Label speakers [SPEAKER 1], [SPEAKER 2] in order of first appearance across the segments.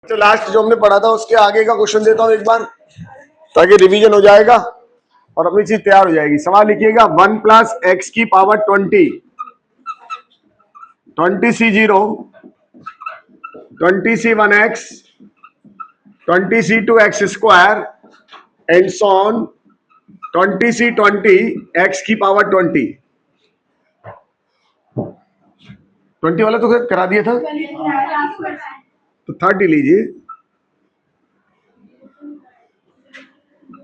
[SPEAKER 1] तो लास्ट जो हमने पढ़ा था उसके आगे का क्वेश्चन देता हूं एक बार, ताकि रिवीजन हो जाएगा और अपनी चीज तैयार हो जाएगी। सवाल लिखिएगा 1 + x की power 20, 20c0, 20c1x, 20c2x² and so on 20c20 x की पावर 20। 20 वाला तो करा दिया था, तो 30 लीजिए।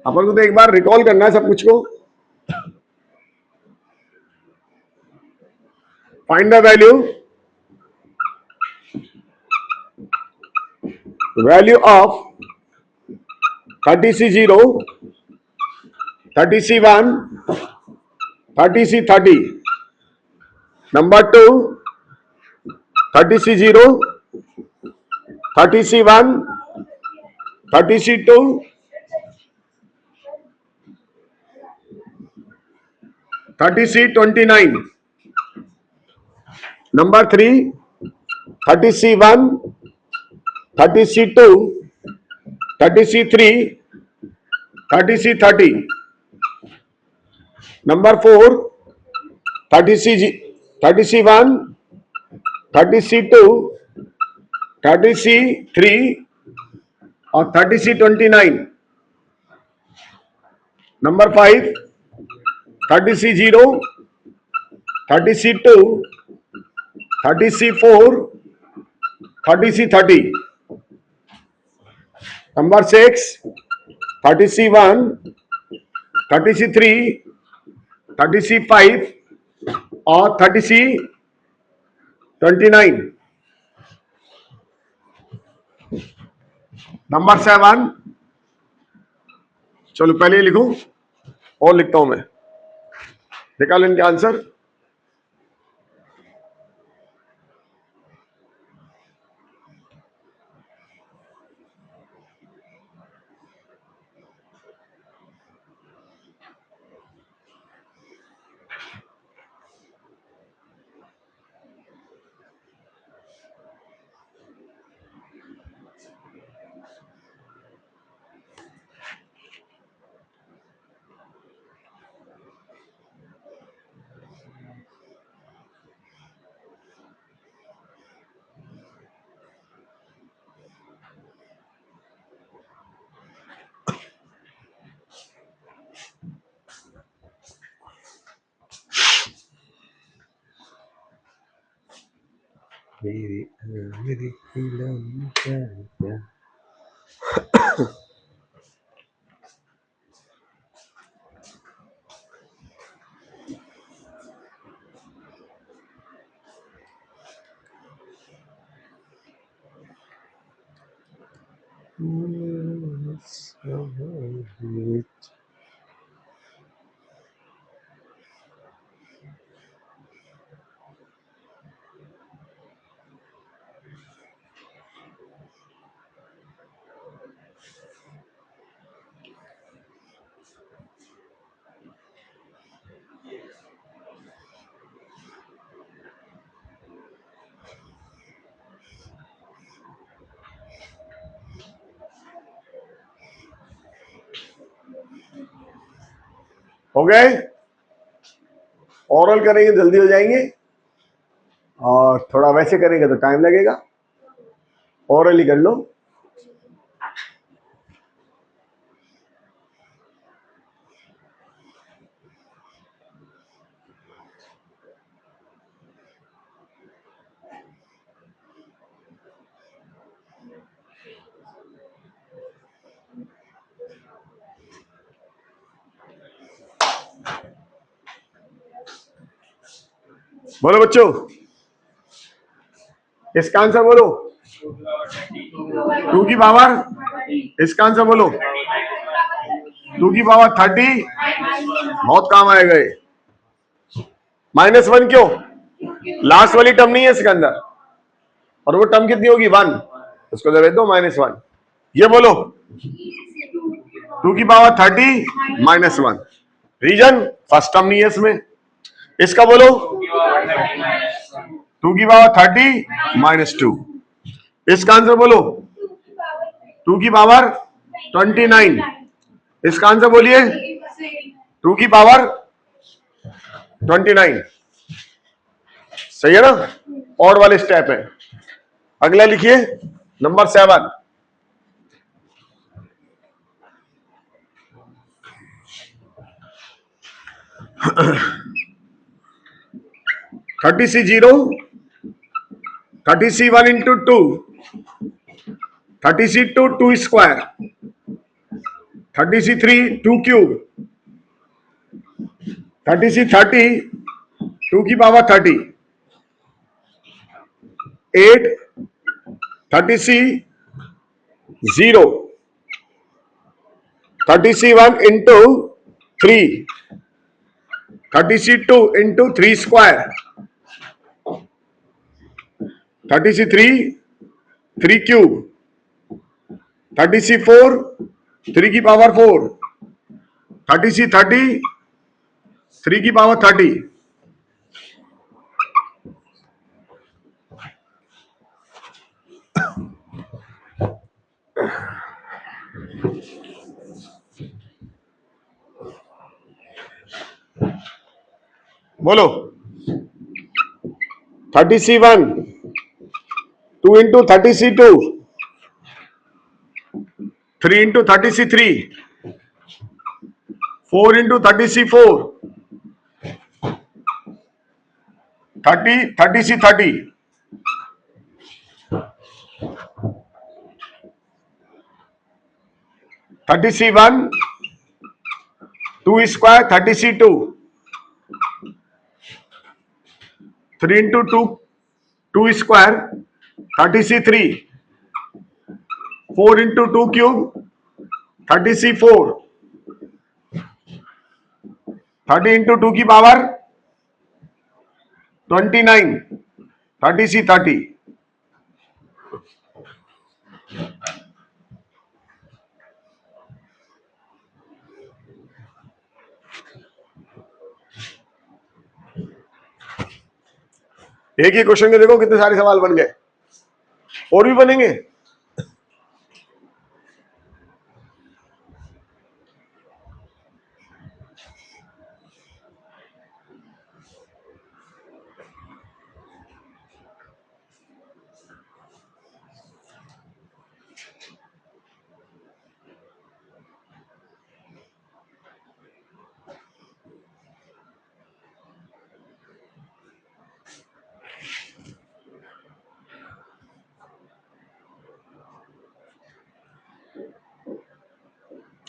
[SPEAKER 1] अपन को तो एक बार रिकॉल करना है सब कुछ को। Find the value of 30c0, 30c1, 30c30। Number 2 30c0, 30c1, 30c2, 30c29। Number 3 30c1, 30c2, 30c3, 30c30। Number 4 30c1, 30c2, 30c3 और 30c29। Number 5 30c0, 30c2, 30c4, 30c30। Number 6 30c1, 30c3, 30c5 और 30c29। Number 7, चलो पहले ही लिखूं और लिखता हूं मैं, निकाल इनके आंसर। मेरी हो गए। ओरल करेंगे जल्दी हो जाएंगे और थोड़ा वैसे करेंगे तो टाइम लगेगा। ओरल ही कर लो। बोलो बच्चों, इसका आंसर बोलो। 2 की पावर, इसका आंसर बोलो 2 की पावर 30। बहुत काम आएगा ये। -1 क्यों? लास्ट वाली टर्म नहीं है इसके अंदर, और वो टर्म कितनी होगी 1, उसको दे दो -1। ये बोलो 2 की पावर 30 -1। रीजन फर्स्ट टर्म नहीं है इसमें। इसका बोलो 2 की पावर 30 -2। इसका आंसर बोलो 2 की पावर 29। इसका आंसर बोलिए 2 की पावर 29। सही है ना? ऑड वाले स्टेप है। अगला लिखिए number 7। 30C0, 30C1 into 2, 30C2 2 square, 30C3 2 cube, 30C30 2 की power 30, 8, 30C0, 30C1 into 3, 30C2 into 3 square, 30C3 3 cube, 30C4 3 की पावर 4, 30C30 3 की पावर 30, बोलो 30C1 2 into 30C2 3 into 30C3 4 into 30C4 30C30 30C1 2 square 30C2 3 into 2 square 30C3 4 into 2 cube 30C4 30 into 2 की power 29 30C30। एक ही question के देखो कितने सारे सवाल बन गए, और भी बनेंगे।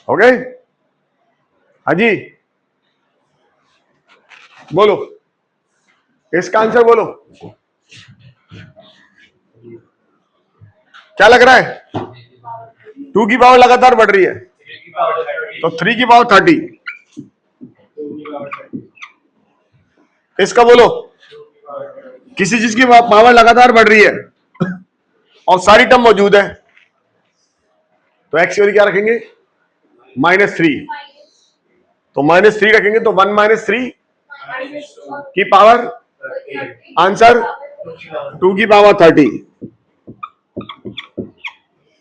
[SPEAKER 1] हो गए? हाजी बोलो, इसका आंसर बोलो, क्या लग रहा है? 2 की पावर लगातार बढ़ रही है, तो 3 की पावर 30। इसका बोलो, किसी चीज की पावर लगातार बढ़ रही है और सारी टर्म मौजूद है, तो एक्स की वैल्यू क्या रखेंगे? -3। तो -3 रखेंगे तो 1 - 3 की पावर, आंसर 2 की पावर 30।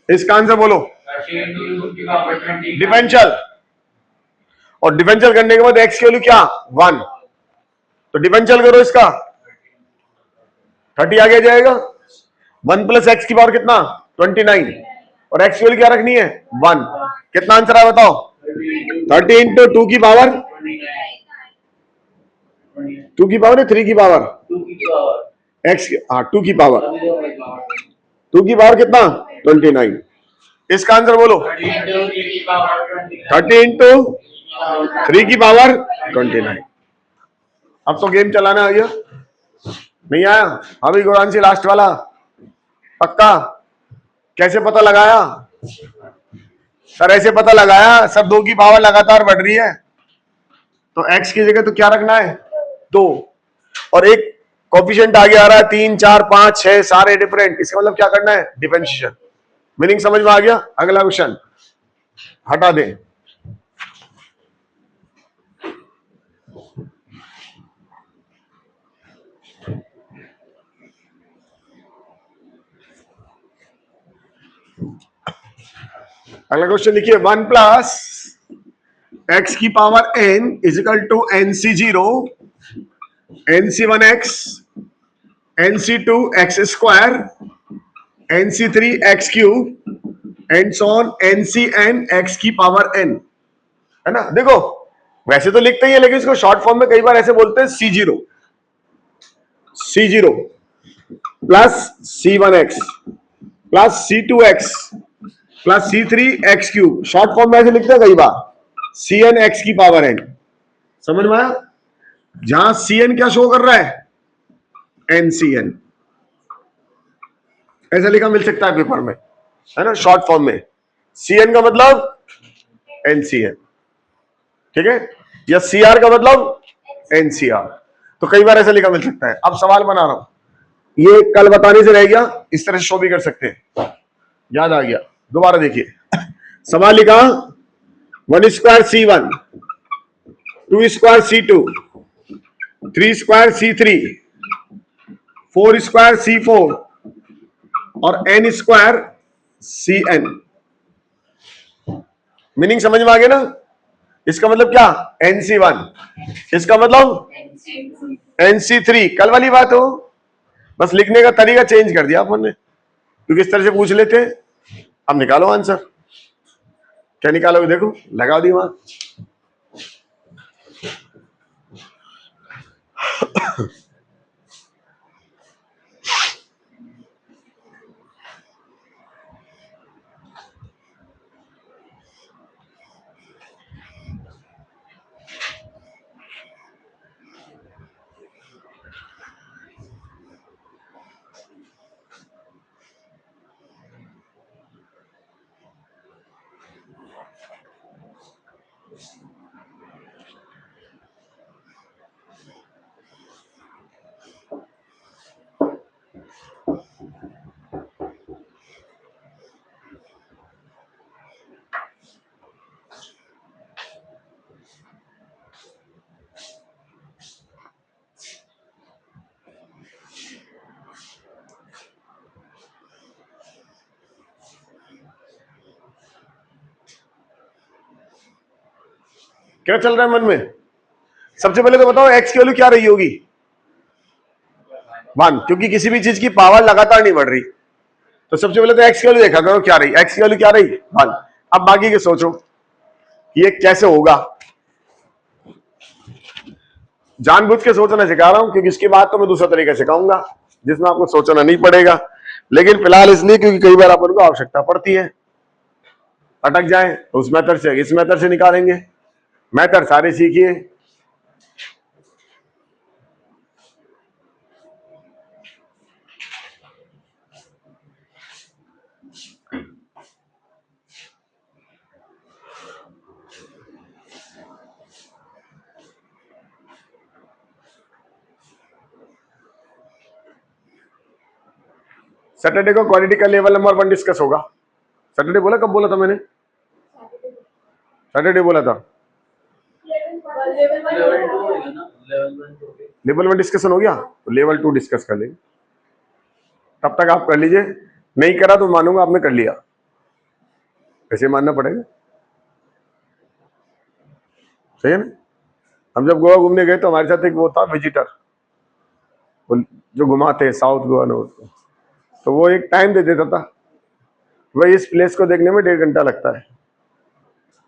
[SPEAKER 1] इसका आंसर बोलो, डिफरेंशियल। और डिफरेंशियल करने के बाद एक्स की वैल्यू क्या? 1। तो डिफरेंशियल करो इसका, 30 आगे जाएगा। 1 प्लस एक्स की पावर कितना? 29। और एक्स की वैल्यू क्या रखनी है? 1। कितना आंसर है बताओ? 30 इंटू 2 की पावर 2 की पावर है 3 की पावर एक्स, हाँ 2 की पावर, 2 की पावर कितना? 29। इसका आंसर बोलो, 30 इंटू 3 की पावर 29। अब तो गेम चलाना आ गया, नहीं आया? अभी गुरान से लास्ट वाला पक्का? कैसे पता लगाया सर? ऐसे पता लगाया, सब 2 की पावर लगातार बढ़ रही है, तो x की जगह तो क्या रखना है? 2। और एक कोफिशिएंट आगे आ रहा है 3 4 5 6 सारे डिफरेंट, इसका मतलब क्या करना है? डिफरेंशिएशन। मीनिंग समझ में आ गया? अगला क्वेश्चन हटा दें। अगला क्वेश्चन लिखिए 1 प्लस एक्स की power n equal to nc0 nc1x nc2 x square nc3 x cube and so on ncn x की पावर n, है ना। देखो वैसे तो लिखते ही है, लेकिन इसको शॉर्ट फॉर्म में कई बार ऐसे बोलते हैं c0 plus c1x plus c2x plus c3x cube, short form में ऐसे लिखते हैं कई बार cn x की पावर n। समझ में आया? जहां cn क्या शो कर रहा है ncn, ऐसा लिखा मिल सकता है पेपर में, है ना, शॉर्ट फॉर्म में cn का मतलब ncn, ठीक है, या cr का मतलब ncr, तो कई बार ऐसा लिखा मिल सकता है। अब सवाल बना रहा हूं, ये कल बताने से रह गया, इस तरह से शो भी कर सकते हैं, याद आ गया। दोबारा देखिए सवाल लिखा 1 square c1 2 square c2 3 square c3 4 square c4 और n स्क्वायर cn। मीनिंग समझ में आ गया ना? इसका मतलब क्या nc1, इसका मतलब nc3, कल वाली बात हो, बस लिखने का तरीका चेंज कर दिया अपन ने, क्योंकि इस तरह से पूछ लेते हैं। अब निकालो आंसर, क्या निकालोगे? देखो लगा दी वहां। क्या चल रहा है मन में? सबसे पहले तो बताओ एक्स की वैल्यू क्या रही होगी? 1, क्योंकि किसी भी चीज की पावर लगातार नहीं बढ़ रही, तो सबसे पहले तो एक्स की वैल्यू देखा करो क्या रही। एक्स की वैल्यू क्या रही? 1। अब बाकी के सोचो ये कैसे होगा, जानबूझ के सोचना सिखा रहा हूं, क्योंकि इसके बाद तो मैं दूसरा तरीका सिखाऊंगा जिसमें आपको सोचना नहीं पड़ेगा, लेकिन फिलहाल इसलिए क्योंकि कई बार अपन को आवश्यकता पड़ती है, अटक जाए तो उस मेथड से इस मेथड से निकालेंगे। मेथड सारे सीखिए। सैटरडे को क्वालिटी का लेवल नंबर 1 डिस्कस होगा। सैटरडे बोला? कब बोला था मैंने? सैटरडे बोला था। लेवल 1 डिस्कशन हो गया तो लेवल 2 डिस्कस कर लेंगे, तब तक आप कर लीजिए। नहीं करा तो मानूंगा आपने कर लिया, ऐसे मानना पड़ेगा, सही है ना। हम जब गोवा घूमने गए तो हमारे साथ एक वो था विजिटर, जो घुमाते साउथ गोवा नॉर्थ को, तो वो एक टाइम दे देता था, भाई इस प्लेस को देखने में 1.5 घंटा लगता है,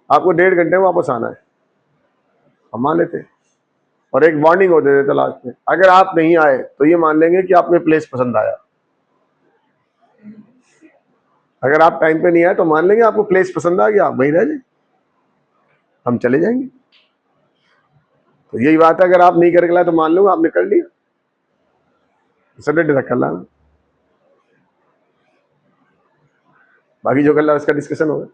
[SPEAKER 1] आपको 1.5 घंटे में वापस आना है। हम मान लेते, और एक वार्निंग हो देते थे लास्ट में, अगर आप नहीं आए तो ये मान लेंगे कि आपने प्लेस पसंद आया, अगर आप टाइम पे नहीं आए तो मान लेंगे आपको प्लेस पसंद आ गया, आप वहीं रह जाए, हम चले जाएंगे। तो यही बात है, अगर आप नहीं करके लाए तो मान लूंगा आपने कर लिया, सैटरडे तक कर लाना, बाकी जो कर ला उसका डिस्कशन होगा।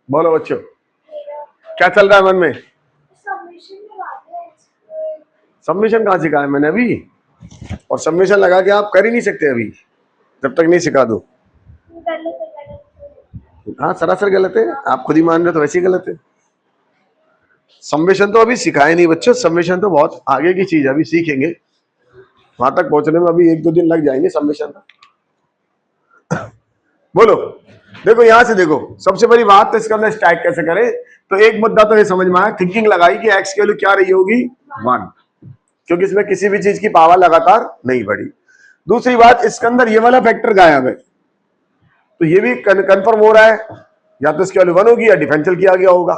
[SPEAKER 1] बोलो बच्चों क्या चल रहा है मन में? सबमिशन कहाँ सिखाया है मैंने अभी? और सबमिशन लगा के आप कर ही नहीं सकते अभी, जब तक नहीं सिखा दो। हाँ सरासर गलत है, आप खुद ही मान रहे हो तो वैसे ही गलत है। सबमिशन तो अभी सिखाए नहीं बच्चों, सबमिशन तो बहुत आगे की चीज है, अभी सीखेंगे, वहां तक पहुंचने में अभी 1-2 दिन लग जाएंगे सबमिशन। बोलो, देखो यहां से देखो, सबसे बड़ी बात तो इसके अंदर स्टैक कैसे करें। तो एक मुद्दा तो ये समझ में आया, थिंकिंग लगाई कि एक्स की वैल्यू क्या रही होगी 1, क्योंकि इसमें किसी भी चीज की पावर लगातार नहीं बढ़ी। दूसरी बात, इसके अंदर ये वाला फैक्टर गायब है, तो ये भी कंफर्म हो रहा है, या तो इसकी वैल्यू 1 होगी या डिफरेंशियल किया गया होगा।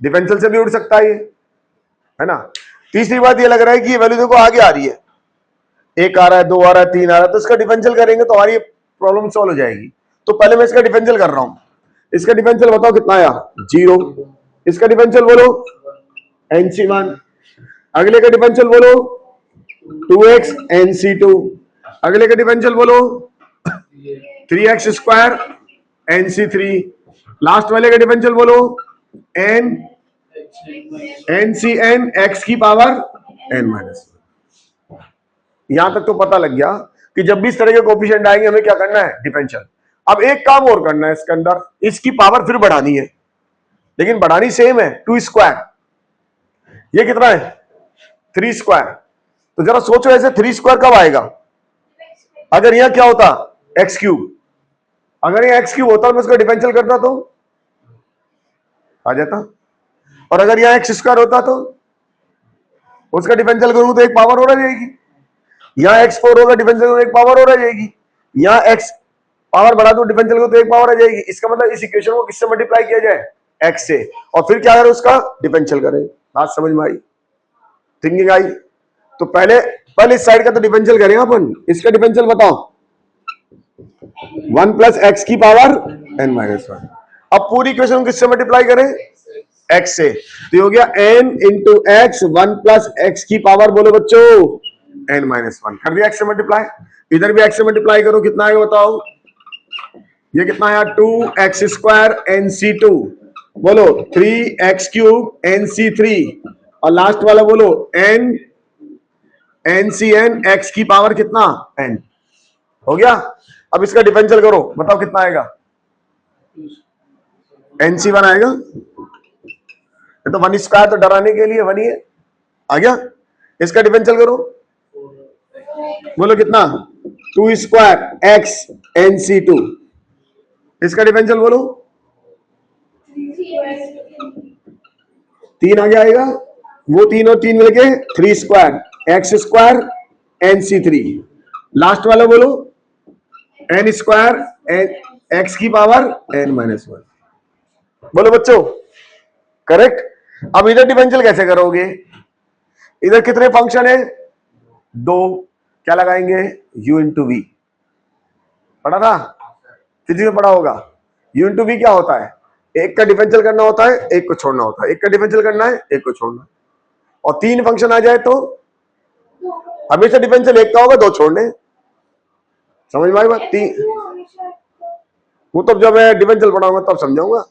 [SPEAKER 1] डिफरेंशियल से भी उड़ सकता है ये, है ना। तीसरी बात ये लग रहा है कि ये वैल्यू देखो आगे आ रही है, 1 आ रहा है, 2 आ रहा है, 3 आ रहा है, तो इसका डिफरेंशियल करेंगे तो हमारी प्रॉब्लम सॉल्व हो जाएगी। तो पहले मैं इसका डिफरेंशियल कर रहा हूं। इसका डिफरेंशियल बताओ कितना आया, 0। इसका डिफरेंशियल बोलो NC1। अगले का डिफरेंशियल बोलो 2x NC2। अगले का डिफरेंशियल बोलो 3x स्क्वायर NC3। लास्ट वाले का डिफरेंशियल बोलो NCN x की पावर n माइनस। यहां तक तो पता लग गया कि जब भी इस तरह के कोएफिशिएंट आएंगे हमें क्या करना है, डिफरेंशियल। अब एक काम और करना है इसके अंदर, इसकी पावर फिर बढ़ानी है, लेकिन बढ़ानी सेम है, 2 स्क्वायर। ये कितना है, 3 स्क्वायर। तो जरा सोचो ऐसे 3 स्क्वायर कब आएगा, अगर यहां क्या होता एक्स क्यूब। अगर यहां एक्स क्यूब होता मैं उसका डिफरेंशियल करता तो आ जाता, और अगर यहां एक्स स्क्वायर होता तो उसका डिफरेंशियल करूंगा तो एक पावर और आ जाएगी। यहां x4 होगा, डिफरेंशियल करो एक पावर और आ जाएगी। यहां x पावर बढ़ा दो, डिफरेंशियल करो तो एक पावर आ जाएगी। इसका मतलब इस इक्वेशन को किससे मल्टीप्लाई किया जाए, x से, और फिर क्या करें उसका डिफरेंशियल करें। बात समझ में आई, थिंकिंग आई। तो पहले इस साइड का तो डिफरेंशियल करें अपन। इसका डिफरेंशियल बताओ, 1 प्लस एक्स की पावर n माइनस 1। अब पूरी इक्वेशन को किससे मल्टीप्लाई करें, x से। तो हो गया n into x, 1 plus X की पावर बोलो बच्चों n माइनस 1। कर दिया x से मल्टीप्लाई। इधर भी x से मल्टीप्लाई करो, कितना आएगा बताओ। ये कितना आया, 2x स्क्वायर NC2 बोलो 3x क्यूब NC3, और लास्ट वाला बोलो NCN x की पावर कितना n। हो गया। अब इसका डिफरेंशियल करो, बताओ कितना आएगा, NC1 आएगा। ये तो 1 स्क्वायर तो डराने के लिए 1 ही है, आ गया। इसका डिफरेंशियल करो, बोलो कितना, 2 स्क्वायर x NC2। इसका डिफरेंशियल बोलो, 3 आगे आएगा, वो 3 और 3 मिलके 3 square x square NC3। Last वाला बोलो n स्क्वायर x की पावर n माइनस 1। बोलो बच्चों करेक्ट। अब इधर डिफरेंशियल कैसे करोगे, इधर कितने फंक्शन है, 2, क्या लगाएंगे, u इंटू वी। पढ़ा था, फिजिक्स में पढ़ा होगा। u इंटू वी क्या होता है, एक का डिफरेंशियल करना होता है, एक को छोड़ना होता है, एक का डिफरेंशियल करना है, एक को छोड़ना। और 3 फंक्शन आ जाए तो हमेशा डिफरेंशियल एक का होगा, 2 छोड़ने। समझ में आई बात। वो तो जब मैं डिफरेंशियल पढ़ाऊंगा तब समझाऊंगा,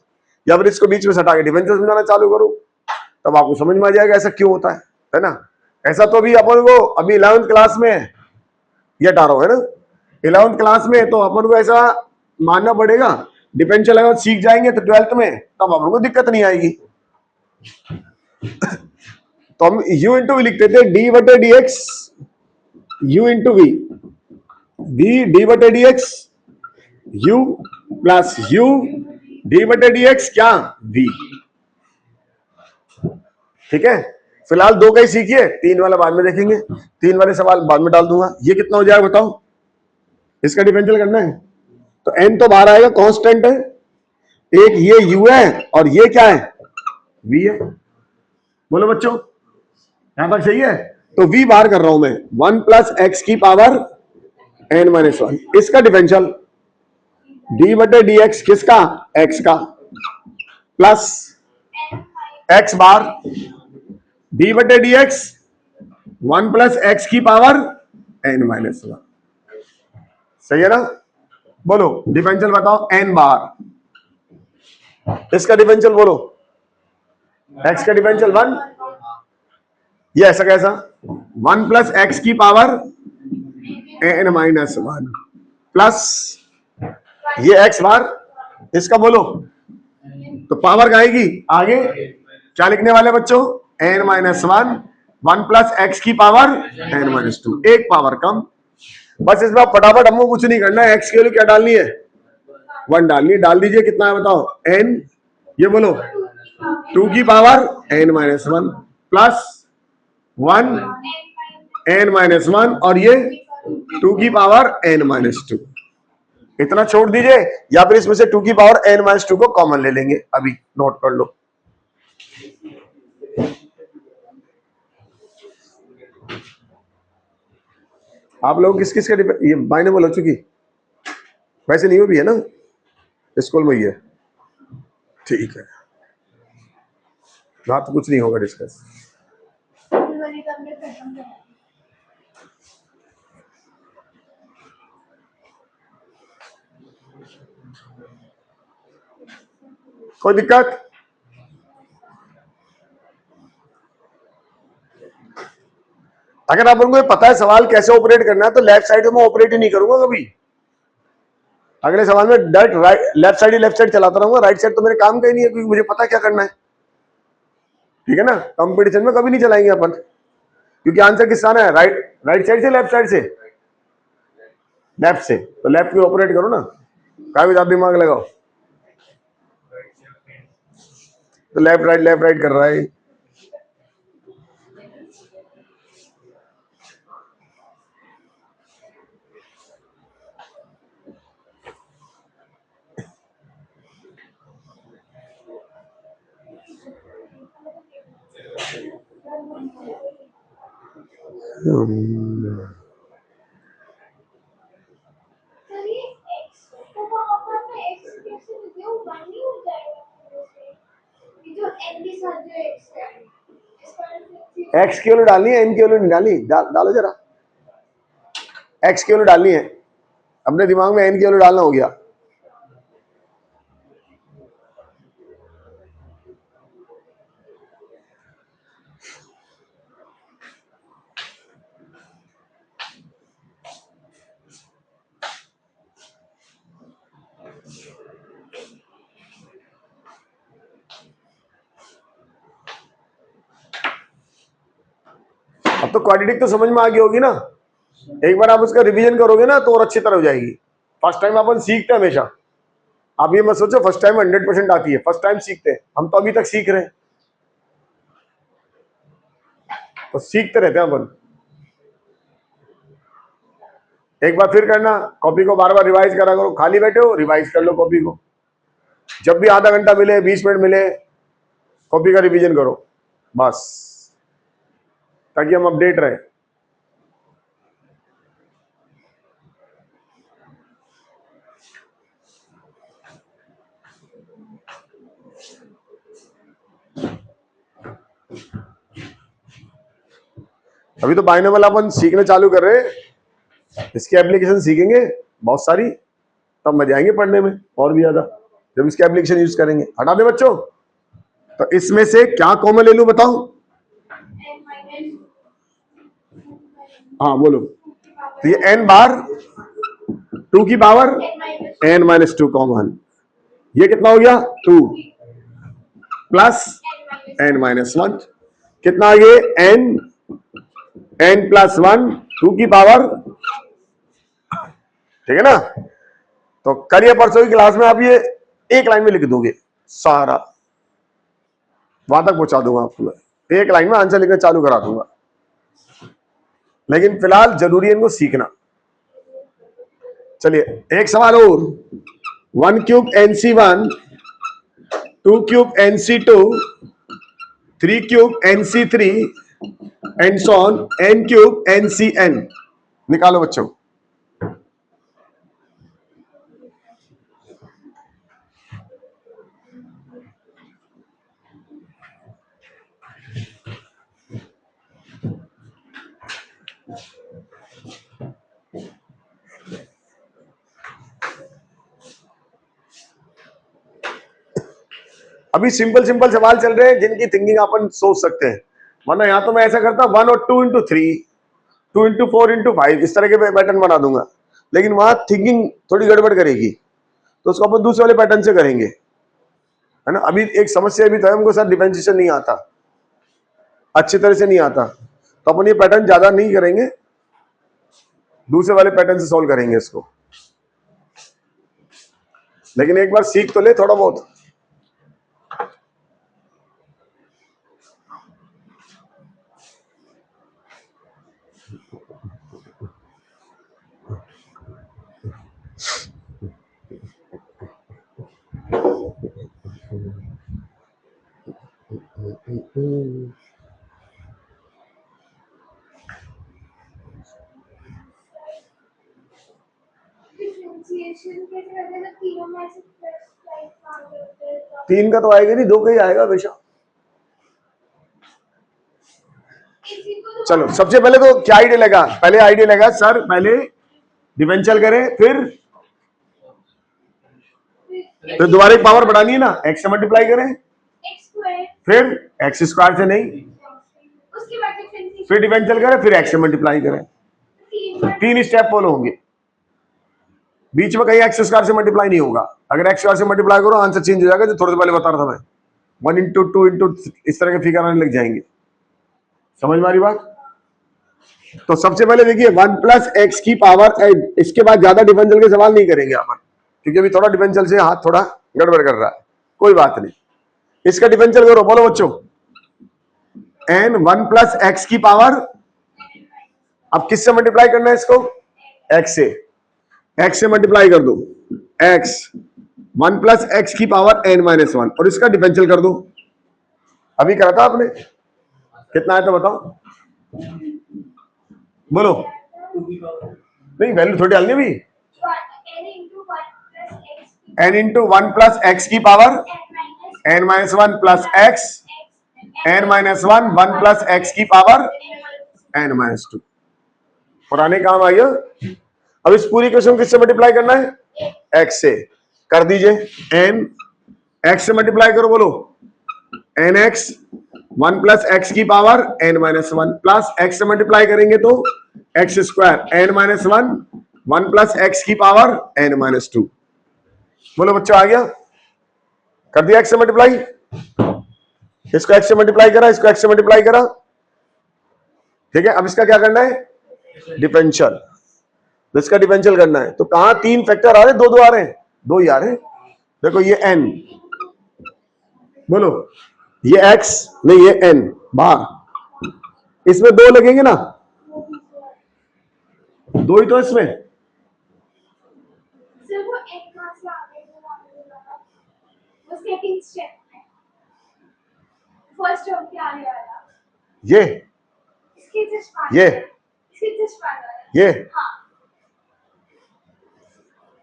[SPEAKER 1] या फिर इसको बीच में सटा के डिफरेंशियल समझाना चालू करूं, तब आपको समझ में आ जाएगा ऐसा क्यों होता है ना। ऐसा तो अभी अपन को अभी 11th क्लास में ये हटा रहा हूं, है ना। 11th क्लास में तो अपन को ऐसा मानना पड़ेगा, डिफरेंशियल अगर सीख जाएंगे तो 12th में तब अपन को दिक्कत नहीं आएगी। तो हम u इंटू वी लिखते थे, डी बटे d x, u into v, v d बटे d x, u plus u d बटे डी एक्स क्या, v। ठीक है, फिलहाल 2 का ही सीखिए, 3 वाला बाद में देखेंगे, 3 वाले सवाल बाद में डाल दूंगा। ये कितना हो जाएगा बताओ, इसका डिफरेंशियल करना है तो n तो बाहर आएगा, कांस्टेंट है एक, ये u है और ये क्या है, v है। बोलो बच्चों यहां तक सही है। तो v बाहर कर रहा हूं मैं, 1 प्लस एक्स की पावर n माइनस 1। इसका डिफरेंशियल d बटे डी एक्स, किसका, x का, प्लस x बार d बटे डी एक्स, 1 प्लस एक्स की पावर n माइनस 1। सही है ना। बोलो डिफरेंशियल बताओ n बार, इसका डिफरेंशियल बोलो, x का डिफरेंशियल 1, ये ऐसा कैसा, 1 प्लस एक्स की पावर n माइनस 1 प्लस ये x बार, इसका बोलो। तो पावर का आएगी आगे, क्या लिखने वाले बच्चों, n माइनस 1, 1 प्लस एक्स की पावर n माइनस 2, एक पावर कम। बस इसमें आप फटाफट हमको कुछ नहीं करना है, एक्स की वैल्यू क्या डालनी है, 1 डालनी है। डाल दीजिए, कितना है बताओ, n, ये बोलो 2 की पावर n-1 प्लस 1 n-1 और ये 2 की पावर n-2, इतना छोड़ दीजिए, या फिर इसमें से 2 की पावर n-2 को कॉमन ले लेंगे। अभी नोट कर लो। आप लोग किस किस का ये बाइनोमियल हो चुकी, वैसे नहीं हो भी है ना, स्कूल में ही है, ठीक है, रात कुछ नहीं होगा डिस्कस। कोई दिक्कत? अगर आप उनको पता है सवाल कैसे ऑपरेट करना है तो लेफ्ट साइड में ऑपरेट ही नहीं करूंगा कभी। अगले सवाल में डायरेक्ट राइट लेफ्ट साइड चलाता रहूंगा, राइट साइड तो मेरे काम का ही नहीं है, क्योंकि मुझे पता क्या करना है। ठीक है ना, कंपटीशन में कभी नहीं चलाएंगे अपन, क्योंकि आंसर किस आना है, राइट साइड से लेफ्ट साइड से, लेफ्ट से, तो लेफ्ट में ऑपरेट करो ना, क्या भी ज्यादा दिमाग लगाओ, तो लेफ्ट राइट कर रहा है। एक्स की वैल्यू डालनी है, एन की वैल्यू नहीं डालनी, डालो जरा, एक्स की वैल्यू डालनी है, अपने दिमाग में एन की वैल्यू डालना हो गया। अब तो क्वाड्रेटिक तो समझ में आ गई होगी ना, एक बार आप उसका रिवीजन करोगे ना तो और अच्छी तरह हो जाएगी। फर्स्ट टाइम अपन सीखते हैं हमेशा, आप ये मत सोचो फर्स्ट टाइम 100% आती है, फर्स्ट टाइम सीखते हैं हम, तो अभी तक सीख रहे हैं, तो सीखते रहते हैं अपन। एक बार फिर करना, कॉपी को बार बार रिवाइज करा करो, खाली बैठे हो रिवाइज कर लो कॉपी को, जब भी आधा घंटा मिले 20 मिनट मिले कॉपी का रिवीजन करो बस, ताकि हम अपडेट रहे। अभी तो बाइनोमियल अपन सीखने चालू कर रहे हैं, इसकी एप्लीकेशन सीखेंगे बहुत सारी, तब मजा आएंगे पढ़ने में और भी ज्यादा, जब इसकी एप्लीकेशन यूज करेंगे। हटा दे बच्चों, तो इसमें से क्या कॉमन ले लूं बताओ, हाँ बोलो, तो ये n बार 2 की पावर n-2 कॉमन, ये कितना हो गया 2 प्लस n-1, कितना आ गया n प्लस 1 2 की पावर, ठीक है ना। तो कल या परसों की क्लास में आप ये एक लाइन में लिख दोगे सारा, वहां तक पहुंचा दूंगा आपको, एक लाइन में आंसर लिखना चालू करा दूंगा, लेकिन फिलहाल जरूरी है इनको सीखना। चलिए एक सवाल और, 1 cube NC1 2 cube NC2 3 cube NC3 and so on n cube NCN, निकालो बच्चों। अभी सिंपल सवाल चल रहे हैं जिनकी थिंकिंग अपन सोच सकते हैं, वरना यहां तो मैं ऐसा करता 1 और 2 इंटू 3 2 इंटू 4 इंटू 5 इस तरह के पैटर्न बना दूंगा, लेकिन वहां थिंकिंग थोड़ी गड़बड़ करेगी, तो उसको अपन दूसरे वाले पैटर्न से करेंगे, है ना। अभी एक समस्या भी तो है, हमको सर डिफरेंशिएशन नहीं आता, अच्छी तरह से नहीं आता, तो अपन ये पैटर्न ज्यादा नहीं करेंगे, दूसरे वाले पैटर्न से सॉल्व करेंगे इसको, लेकिन एक बार सीख तो ले थोड़ा बहुत। तीन का तो आएगा नहीं, दो का ही आएगा हमेशा। चलो सबसे पहले तो क्या आइडिया लगा, पहले आइडिया लगा सर पहले डिफरेंशियल करें, फिर दोबारा एक पावर बढ़ानी है ना, एक्स से मल्टीप्लाई करें, फिर एक्स स्क्वायर से नहीं, फिर डिफरेंशियल करें, फिर एक्स से मल्टीप्लाई करें। तीन स्टेप फॉलो होंगे, बीच में कहीं एक्स स्क्वायर से मल्टीप्लाई नहीं होगा। अगर एक्स स्क्वायर से मल्टीप्लाई करो आंसर चेंज हो जाएगा, जो थोड़ी देर पहले बता रहा था मैं, 1 इंटू 2 इंटू इस तरह के फिगर आने लग जाएंगे। समझ में आ रही बात? तो सबसे पहले देखिए 1 प्लस एक्स की पावर एन, इसके बाद ज्यादा डिफरेंशियल के सवाल नहीं करेंगे यहाँ पर, क्योंकि अभी थोड़ा डिफरेंशियल से हाथ थोड़ा गड़बड़ कर रहा है, कोई बात नहीं। इसका डिफरेंशियल करो, बोलो बच्चों, एन 1 प्लस एक्स की पावर, अब किससे मल्टीप्लाई करना है इसको, एक्स से, एक्स से मल्टीप्लाई कर दो, एक्स 1 प्लस एक्स की पावर एन माइनस 1, और इसका डिफरेंशियल कर दो। अभी करा था आपने, कितना है तो बताओ, बोलो। नहीं वैल्यू थोड़ी डालनी अभी, एन इंटू 1 प्लस एक्स की power N minus 1 plus X, N minus 1 1 plus X की पावर एन माइनस 2, पुराने काम आइए। अब इस पूरी क्वेश्चन किससे मल्टीप्लाई करना है, एक्स से, कर दीजिए, एन एक्स से मल्टीप्लाई करो, बोलो एन एक्स 1 प्लस एक्स की power N minus 1 plus X से मल्टीप्लाई करेंगे तो X square N minus 1 1 plus X की पावर एन माइनस 2। बोलो बच्चों आ गया, कर दिया एक्स से मल्टीप्लाई, इसको एक्स से मल्टीप्लाई करा, इसको एक्स से मल्टीप्लाई करा, ठीक है। अब इसका क्या करना है, डिफरेंशियल, इसका डिफरेंशियल करना है। तो कहां तीन फैक्टर आ रहे, दो आ रहे हैं, दो ही आ रहे हैं। देखो ये n, बोलो ये x, नहीं ये n बाहर, इसमें दो लगेंगे ना, दो ही तो इसमें, ये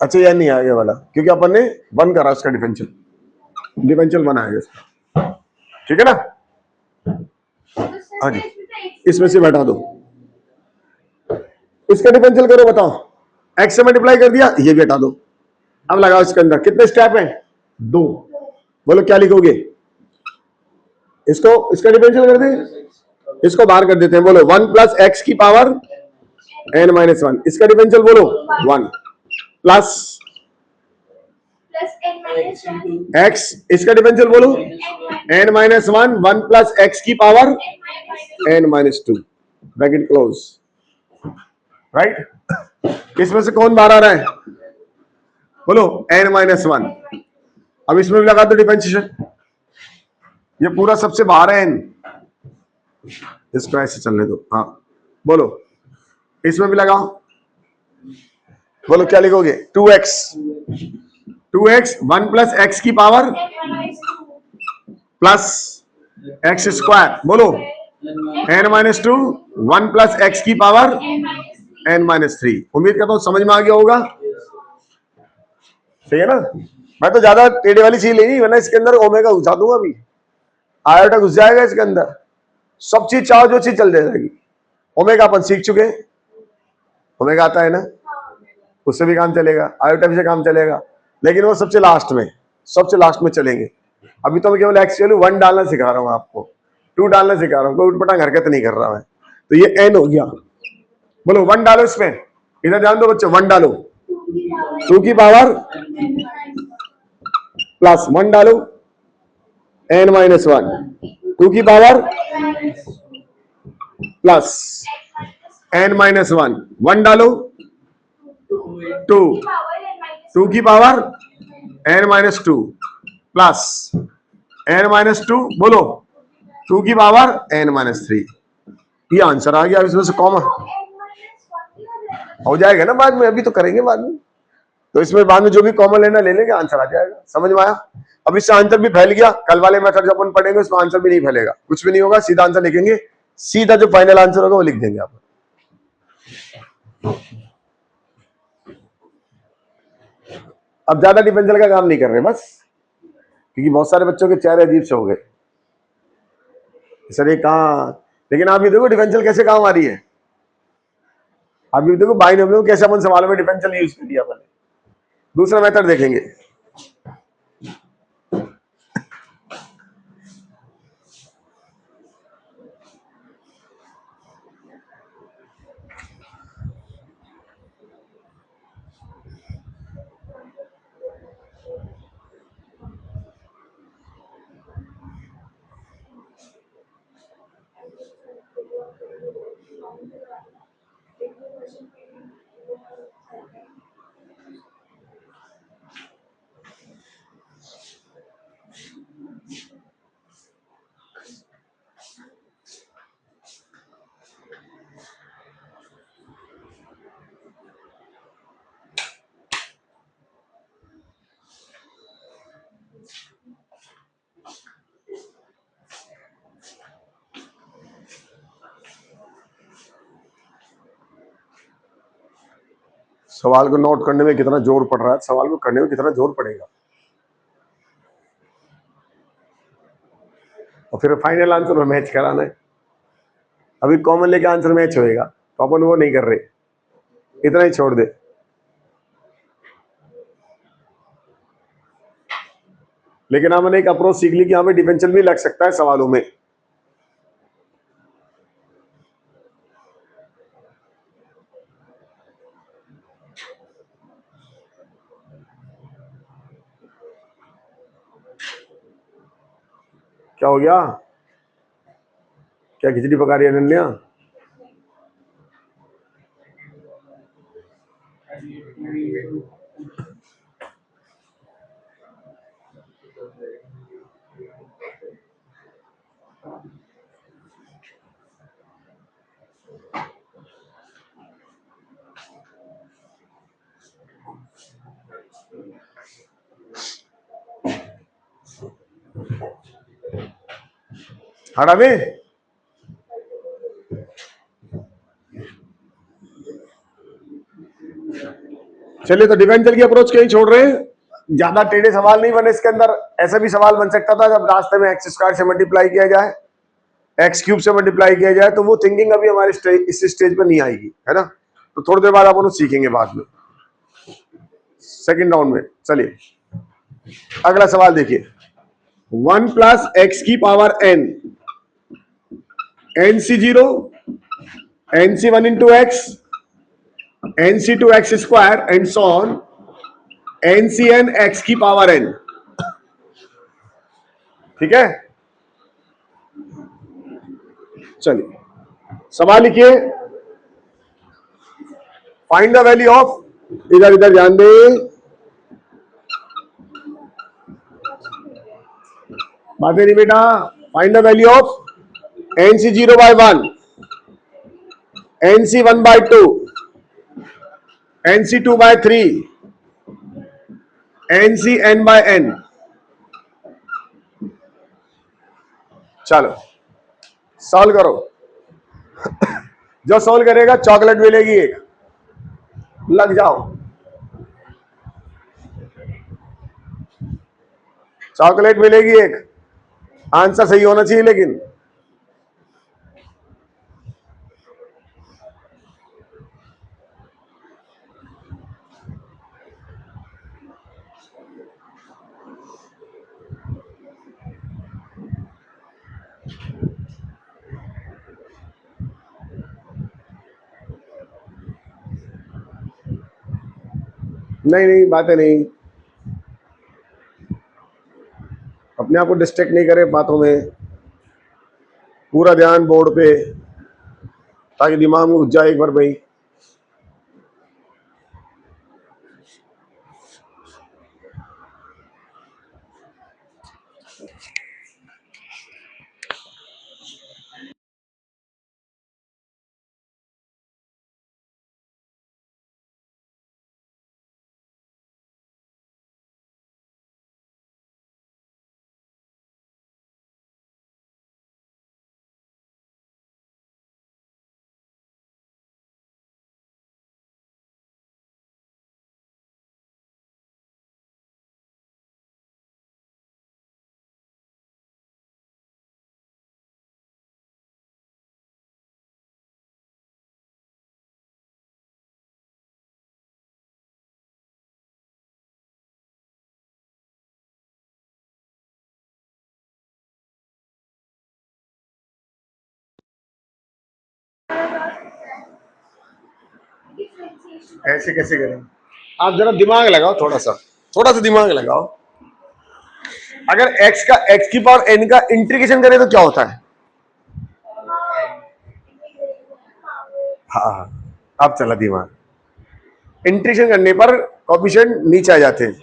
[SPEAKER 1] अच्छा यार नहीं आएगा वाला, क्योंकि अपन ने 1 करा उसका डिफरेंशियल 1 आएगा इसका, ठीक है ना। हाँ जी, इसमें से बैठा दो, इसका डिफरेंशियल करो, बताओ, एक्स से मल्टीप्लाई कर दिया, ये भी हटा दो। अब लगाओ इसके अंदर, कितने स्टेप हैं, 2, बोलो क्या लिखोगे, इसको इसका डिफरेंशियल कर दे, इसको बाहर कर देते हैं, बोलो 1 प्लस एक्स की पावर एन माइनस 1, इसका डिफरेंशियल बोलो 1 प्लस एक्स, इसका डिफरेंशियल बोलो एन माइनस 1 1 प्लस एक्स की power N minus 2, bracket close, right. इसमें से कौन बाहर आ रहा है, बोलो एन माइनस 1। अब इसमें भी लगा दो डिफरेंशिएशन, ये पूरा सबसे बाहर है एन, इसको ऐसे चलने दो, हाँ बोलो, इसमें भी लगाओ, बोलो क्या लिखोगे, 2x 1 प्लस एक्स की पावर प्लस एक्स स्क्वायर, बोलो एन माइनस 2 1 प्लस एक्स की पावर एन माइनस 3। उम्मीद करता हूं समझ में आ गया होगा, सही है ना। मैं तो ज्यादा टेढ़े वाली चीज नहीं, वरना इसके अंदर ओमेगा घुसा दूंगा, अभी आयोटा घुस जाएगा इसके अंदर, सब चीज चाहो जो चीज चल जाएगी। ओमेगा अपन सीख चुके, ओमेगा आता है ना, उससे भी काम चलेगा, आयोटा से काम चलेगा, लेकिन वो सबसे लास्ट में चलेंगे। अभी तो मैं केवल एक्स वैल्यू 1 डालना सिखा रहा हूँ आपको, 2 डालना सिखा रहा हूँ, कोई उठपटांग हरकत नहीं कर रहा मैं। तो ये एन हो गया, बोलो 1 डालो इसमें, इधर ध्यान दो बच्चों, 1 डालो, 2 की पावर प्लस 1 डालो एन माइनस 1 2 की पावर प्लस एन माइनस 1 1 डालो 2 2 की पावर n-2 प्लस n-2 बोलो 2 की पावर n-3। ये आंसर आ गया। इसमें से कॉमन हो जाएगा ना बाद में, अभी तो करेंगे बाद में, तो इसमें बाद में जो भी कॉमन लेना ले लेंगे, आंसर आ जाएगा। समझ में आया? अब इससे आंसर भी फैल गया। कल वाले मेथड जब अपन पढ़ेंगे उसमें आंसर भी नहीं फैलेगा, कुछ भी नहीं होगा, सीधा आंसर लिखेंगे, सीधा जो फाइनल आंसर होगा वो लिख देंगे आप। अब ज्यादा डिफरेंशियल का काम नहीं कर रहे बस, क्योंकि बहुत सारे बच्चों के चेहरे अजीब से हो गए सर ये कहाँ। लेकिन आप ये देखो डिफरेंशियल कैसे काम आ रही है। आप ये देखो बाइनोमियल कैसे अपन सवालों में डिफरेंशियल यूज कर दिया अपन। दूसरा मेथड देखेंगे। सवाल को नोट करने में कितना जोर पड़ रहा है, सवाल को करने में कितना जोर पड़ेगा, और फिर फाइनल आंसर में मैच कराना है। अभी कॉमन लेके आंसर मैच होएगा, तो अपन वो नहीं कर रहे, इतना ही छोड़ दे। लेकिन हमने एक अप्रोच सीख ली कि हमें डिफरेंशियल भी लग सकता है सवालों में। क्या हो गया? क्या खिचड़ी पका रही है अनन्या? हटा दे। चलिए, तो डिफरेंशियल की अप्रोच क्यों छोड़ रहे हैं? ज्यादा टेढ़े सवाल नहीं बने इसके अंदर। ऐसा भी सवाल बन सकता था जब रास्ते में एक्स स्क्वायर से मल्टीप्लाई किया जाए, एक्स क्यूब से मल्टीप्लाई किया जाए, तो वो थिंकिंग अभी हमारे इस स्टेज पर नहीं आएगी, है ना। तो थोड़ी देर बाद आप उन्हें सीखेंगे बाद में, सेकेंड राउंड में। चलिए अगला सवाल देखिए। 1 प्लस एक्स की power n, nc0, nc1 into x, nc2 x square and so on, ncn x की पावर n। ठीक है, चलिए सवाल लिखिए। फाइंड द वैल्यू ऑफ, इधर इधर ध्यान दे, बातें नहीं बेटा। Find the value of nc0 by 1, nc1 by 2, nc2 by 3, ncn by n। चलो सॉल्व करो। जो सॉल्व करेगा चॉकलेट मिलेगी एक, लग जाओ। चॉकलेट मिलेगी एक, आंसर सही होना चाहिए लेकिन। नहीं नहीं, बातें नहीं, अपने आप को डिस्ट्रैक्ट नहीं करे बातों में, पूरा ध्यान बोर्ड पे, ताकि दिमाग में घुस जाए एक बार भाई। ऐसे कैसे करें? आप जरा दिमाग लगाओ, थोड़ा सा दिमाग लगाओ। अगर x की पावर n का इंटीग्रेशन करें तो क्या होता है? हाँ, अब चला दिमाग। इंटीग्रेशन करने पर कोएफिशिएंट नीचे आ जाते हैं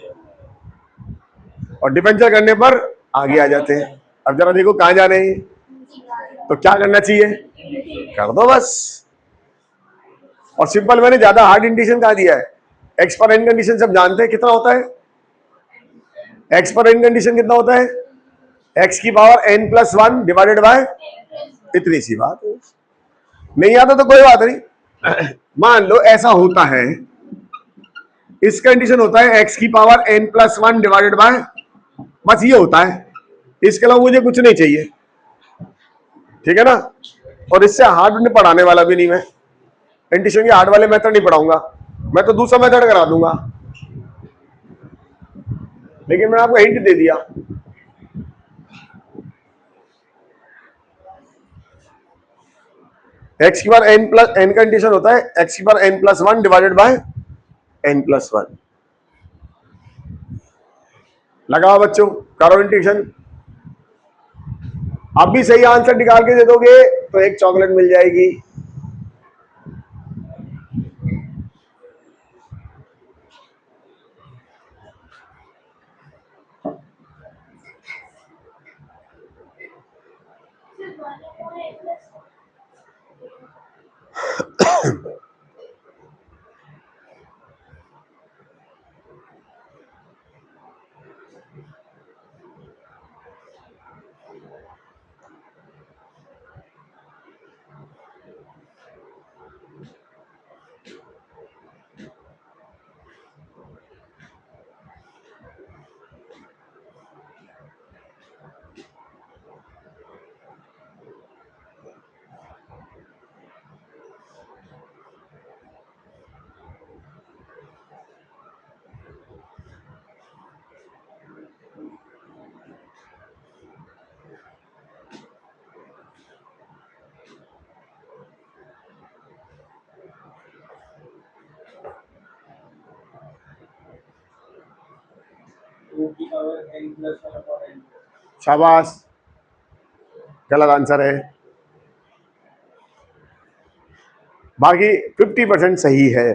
[SPEAKER 1] और डिफरेंशियल करने पर आगे आ जाते हैं। अब जरा देखो कहां जा रहे हैं, तो क्या करना चाहिए? कर दो बस। और सिंपल, मैंने ज्यादा हार्ड इंटीग्रेशन कहा दिया है। एक्स पर एन कंडीशन सब जानते हैं कितना होता है। एक्स पर एन कंडीशन कितना होता है? एक्स की power n plus 1 divided by, इतनी सी बात है। नहीं आता तो कोई बात नहीं। मान लो ऐसा होता है, इस कंडीशन होता है एक्स की power n plus 1 divided by, बस ये होता है। इसके अलावा मुझे कुछ नहीं चाहिए, ठीक है ना। और इससे हार्ड में पढ़ाने वाला भी नहीं मैं, इंटीग्रेशन के हार्ड वाले मेथड नहीं पढ़ाऊंगा, मैं तो दूसरा मेथड करा दूंगा। लेकिन मैंने आपको हिंट दे दिया। एक्स की बार n प्लस n का इंटीग्रेशन होता है एक्स की बार n plus 1 divided by n plus 1। लगाओ बच्चों, करो इंटीग्रेशन। आप भी सही आंसर निकाल के दे दोगे तो एक चॉकलेट मिल जाएगी। शाबाश, गलत आंसर है। बाकी 50% सही है।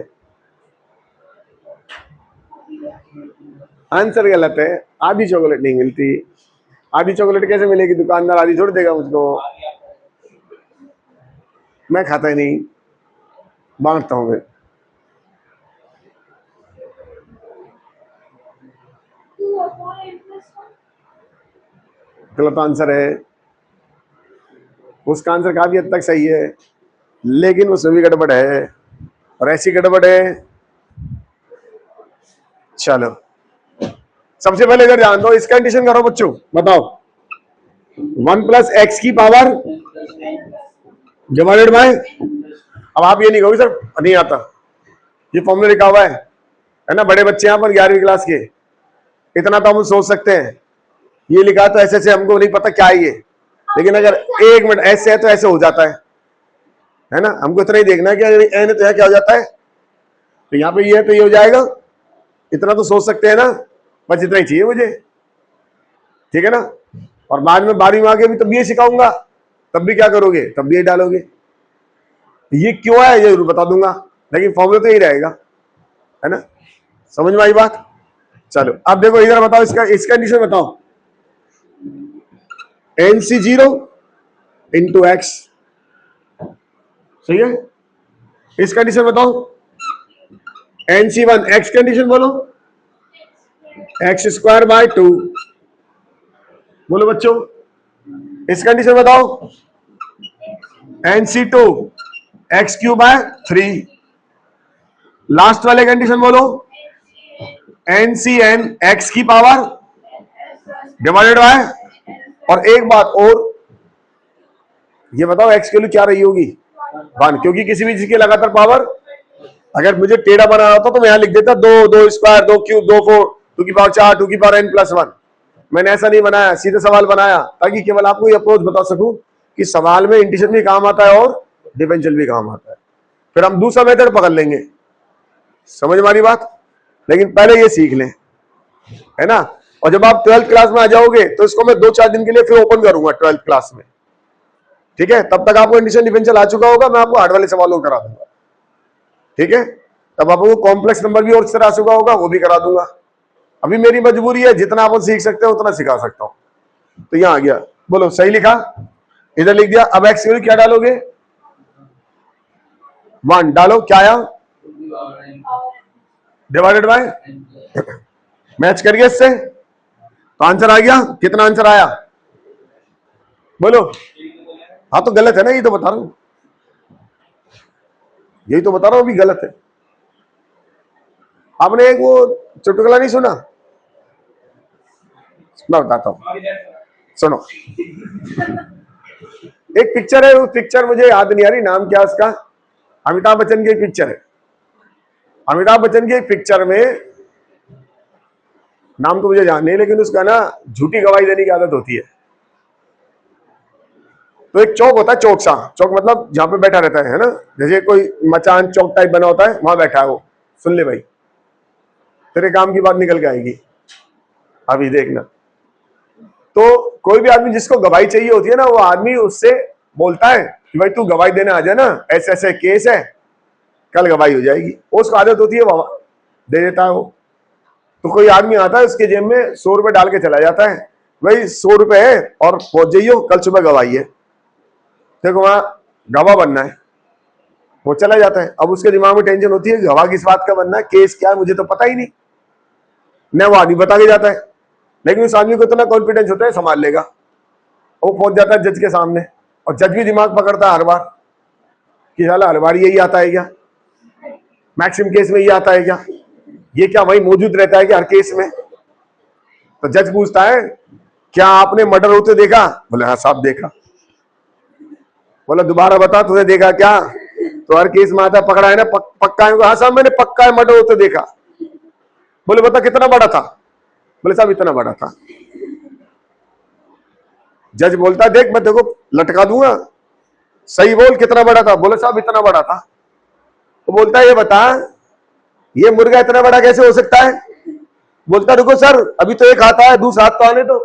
[SPEAKER 1] आंसर गलत है, आधी चॉकलेट नहीं मिलती। आधी चॉकलेट कैसे मिलेगी? दुकानदार आधी छोड़ देगा मुझको, मैं खाता ही नहीं, बांटता हूं मैं। गलत आंसर है। उसका आंसर काफी हद तक सही है, लेकिन उसमें भी गड़बड़ है, और ऐसी गड़बड़ है। चलो, सबसे पहले इधर ध्यान दो, इस कंडीशन करो बच्चों, बताओ। 1 प्लस एक्स की पावर डिवाइडेड बाय, अब आप ये नहीं कहोगे सर नहीं आता, ये फॉर्मूला लिखा हुआ है ना। बड़े बच्चे यहाँ पर 11वीं क्लास के, इतना तो हम सोच सकते हैं। ये लिखा तो ऐसे, हमको नहीं पता क्या है ये, लेकिन अगर 1 मिनट ऐसे है तो ऐसे हो जाता है ना। हमको इतना ही देखना है कि अगर एन तो है क्या हो जाता है, तो यहाँ पे ये है तो ये हो जाएगा। इतना तो सोच सकते हैं ना, बस इतना ही चाहिए मुझे, ठीक है ना। और बाद में 12वीं में आके भी तब ये सिखाऊंगा, तब भी क्या करोगे, तब भी ये डालोगे। ये क्यों है ये जरूर बता दूंगा, लेकिन फॉर्मूला तो यही रहेगा, है ना। समझ में आई बात? चलो अब देखो इधर बताओ, इसका कंडीशन बताओ। एन सी 0 इंटू एक्स, सही है। इस कंडीशन बताओ, एन सी 1 एक्स कंडीशन बोलो, एक्स स्क्वायर बाय 2, बोलो बच्चों। इस कंडीशन बताओ, n c 2 x cube by 3। Last वाले कंडीशन बोलो, एन सी एन एक्स की पावर डिवाइडेड बाय, और एक बात और, ये बताओ एक्स की वैल्यू क्या रही होगी 1, क्योंकि किसी भी चीज की लगातार पावर, अगर मुझे टेढ़ा बनाना होता तो मैं यहां लिख देता 2 स्क्वायर 2 क्यूब 2 4 2 की पावर 4 2 की पावर n प्लस 1। मैंने ऐसा नहीं बनाया, सीधे सवाल बनाया ताकि केवल आपको ये अप्रोच बता सकूं कि सवाल में इंटीजर भी काम आता है और डिफरेंशियल भी काम आता है। फिर हम दूसरा मेथड पकड़ लेंगे, समझ में आ रही बात। लेकिन पहले ये सीख लें, है ना। और जब आप 12th क्लास में आ जाओगे तो इसको मैं 2-4 दिन के लिए फिर ओपन करूंगा 12th क्लास में, ठीक है। तब तक आपको इंटीजर डिफरेंशियल आ चुका होगा, मैं आपको हार्ड वाले सवालों करा दूंगा, ठीक है। तब आपको कॉम्प्लेक्स नंबर भी और इस तरह आ चुका होगा, वो भी करा दूंगा। अभी मेरी मजबूरी है, जितना आप सीख सकते हो उतना सिखा सकता हूं। तो यहां आ गया, बोलो सही लिखा, इधर लिख दिया। अब एक्स की वैल्यू क्या डालोगे, 1 डालो, क्या आया डिवाइडेड बाय, मैच कर गया इससे तो आंसर आ गया। कितना आंसर आया बोलो। हाँ तो गलत है ना, यही तो बता रहा हूं, यही तो बता रहा हूं, अभी गलत है। आपने एक वो चुटकुला नहीं सुना, मैं बताता हूं, सुनो। एक पिक्चर है, वो पिक्चर मुझे याद नहीं आ रही नाम क्या उसका, अमिताभ बच्चन की एक पिक्चर है। अमिताभ बच्चन की एक पिक्चर में, नाम तो मुझे याद नहीं, लेकिन उसका ना झूठी गवाही देने की आदत होती है। तो एक चौक होता है, चौक सा, चौक मतलब जहां पे बैठा रहता है ना, जैसे कोई मचान चौक टाइप बना होता है, वहां बैठा है वो। सुन ले भाई, तेरे काम की बात निकल के आएगी, अभी देखना। तो कोई भी आदमी जिसको गवाही चाहिए होती है ना, वो आदमी उससे बोलता है कि भाई तू गवाही देने आ जाए ना, ऐसे ऐसे केस है, कल गवाही हो जाएगी। उसको आदत होती है, वो दे देता है वो। तो कोई आदमी आता है, उसके जेब में 100 रुपए डाल के चला जाता है, भाई 100 रुपए है और पहुंच जाइयो, कल सुबह गवाही है। देखो वहां गवाह बनना है, वो चला जाता है। अब उसके दिमाग में टेंशन होती है, गवाह किस बात का बनना है, केस क्या है, मुझे तो पता ही नहीं। न वो आदमी बता के जाता है, लेकिन उस आदमी को इतना कॉन्फिडेंस होता है संभाल लेगा। वो पहुंच जाता है जज के सामने, और जज भी दिमाग पकड़ता है हर बार कि साला हर बार यही आता है क्या, मैक्सिमम केस में ये आता है क्या, ये क्या वही मौजूद रहता है कि हर केस में। तो जज पूछता है क्या आपने मर्डर होते देखा, बोले हाँ साहब देखा। बोला दोबारा बता तुझे देखा क्या, तो हर केस में आता पकड़ा है ना, पक्का है, हाँ साहब मैंने पक्का है मर्डर होते देखा। बोले बता कितना बड़ा था, बोले साहब इतना बड़ा था। जज बोलता देख मैं देखो लटका दूंगा, सही बोल कितना बड़ा था, बोले साहब इतना बड़ा था। तो बोलता है ये बता ये मुर्गा इतना बड़ा कैसे हो सकता है, बोलता रुको सर अभी तो एक हाथ है, दूसरा हाथ तो आने दो।